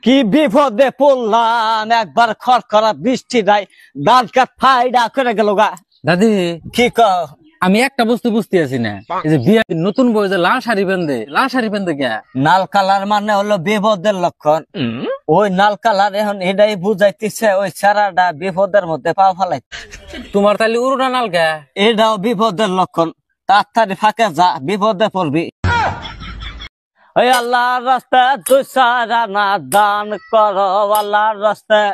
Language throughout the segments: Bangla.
কি বিপদে পড়লাম, একবার খড়খড়া বৃষ্টি নাই, ধান কাঠ ফাইডা করে গেল গা। দাদি কি কও? আমি একটা বস্তু বুঝতে আছি না, এই যে বিয়ে নতুন বউ যে লাল শাড়ি পেন্দে কে? লাল কালার মানে হলো বিপদের লক্ষণ। ওই লাল কালার এখন এটাই বুঝাইতেছে ওই সারাটা বিপদের মধ্যে পা ফেলাই। তোমার তাহলে উড়োটা নাল কে? এটাও বিপদের লক্ষণ, তাড়াতাড়ি ফাঁকে যা, বিপদে পড়বি। ওই আল্লাহর রাস্তায় দুই সারানা দান করো, আল্লাহর রাস্তায়।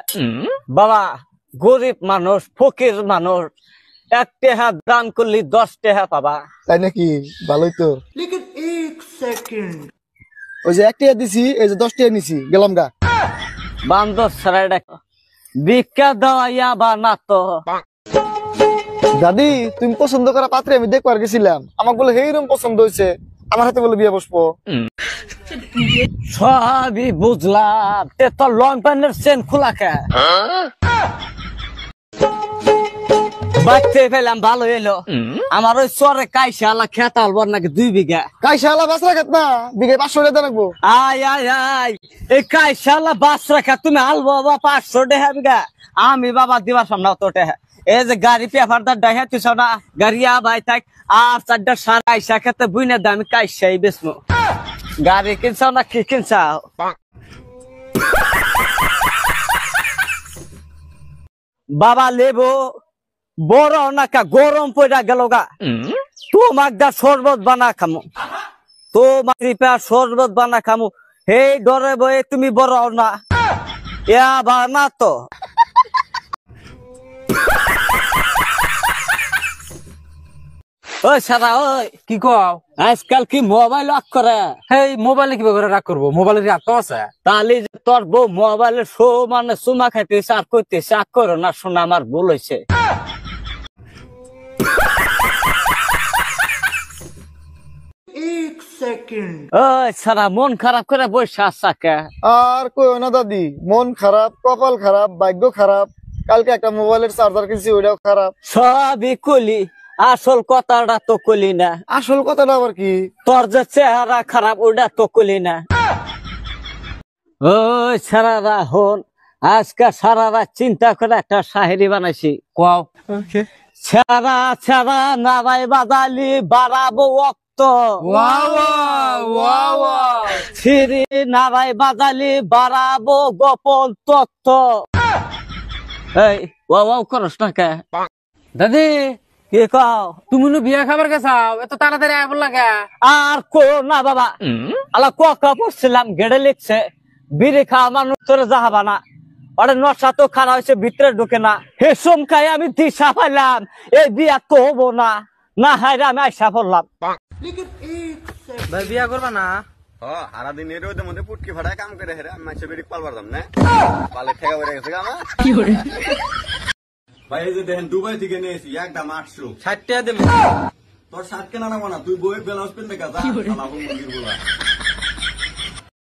বাবা গরিব মানুষ, ফকির মানুষ, 1 টাকা দান করলি 10 টাকা পাবা। তাই নাকি? ভালোই তো। ওই যে 1 টাকা দিছি, এই যে 10 টাকা নিছি, গেলাম গা। বান্দর ছাড়া ভিক্ষা দেওয়া বা না তো। দাদি তুমি পছন্দ করা পাত্রে আমি দেখবার গেছিলাম, আমার বলে এইরকম পছন্দ হয়েছে, আমার হাতে বলে বিয়ে বসবো। সবই বুঝলাম, তে তোর লং প্যান্টের চেন খোলা কে? বাচ্চা পেলাম, ভালো এলো। আমার ওই চরে কাইশালা খেত আলবার নাকি 2 বিঘা। কাইশালা বাসরা খেত না, বিঘে 500 টাকা রাখবো। আয় আয় আয়, এই কাইশালা বাস রাখা তুমি আলবো বাবা 500 টাকা বিঘা? আমি বাবা দিবার সামনে তো টাকা। এই যে গাড়ি পেপারদার ডাইহা তুই না, গাড়ি ভাই থাক আর 4টা সারা আইসা খেতে বুইনে দামি কাইসাই বেসমু। গাড়ি কিনছাও না কি কিনছাও? বাবা লেবো বড় নাকা গরম পড়া গেল গা, তোমাক দা শরবত বানা খামু, তোমার শরবত বানা খামু। এই ডরে বয়ে তুমি বড় না, ইয়া বানা তো। ওই সারা ওই কি কও? আজকাল কি মোবাইল অফ করে? হেই মোবাইলে কিভাবে করে রাগ করবো? মোবাইলের রাগ তো আছে। তাহলে তোর বউ মোবাইলের শো মানে চুমা খাইতেছে আর কইতেছে আর করো না, শোনা আমার ভুল হয়েছে। ওই সারা মন খারাপ করে বসে আসাকে। আর কইও না দাদি, মন খারাপ, কপাল খারাপ, ভাগ্য খারাপ। কালকে একটা মোবাইলের চার্জার কিনছি, ওইটাও খারাপ। সবই কলি, আসল কথাটা তো কলি না। আসল কথাটা আবার কি? তোর যে চেহারা খারাপ ওটা তো কলি না। ওই সারারা হন, আজকে সারারা চিন্তা করে একটা শাহেরি বানাইছি। কও। ছাড়া ছাড়া নারাই বাদালি বাড়াবো অক্ত, ছিরি নারাই বাদালি বাড়াবো গোপন তথ্য। এই ওয়াও করস না কে? দাদি কি কও? তুমি বিয়া খাবার গেছাও, এত তাড়াতাড়ি আয় বললা কে? আর কো না বাবা, আলা কা পড়ছিলাম, গেড়ে লিখছে বিড়ি খাওয়া মানুষ তোরে যাহাবা না। ওরে নশা তো খারাপ হয়েছে, ভিতরে ঢুকে না। হেসম খাই আমি দিশা পাইলাম, এই বিয়া তো হবো না। না হাইরে আমি আইসা পড়লাম। ভাই বিয়া করবা না? সারাদিন এর মধ্যে পুটকি ফাটায় কাম করে হেরে আমি মাইসে বেরিয়ে পাল পারতাম না, পালে ঠেকা বেড়ে গেছে আমার। ভাই এই যে দেখেন দুবাই থেকে নিয়েছি একটা 800 60 টাকা দেবো। তোর 60 কেনা না তুই বইয়ের ব্লাউজ পেন দেখা যা, মন্দির বলা।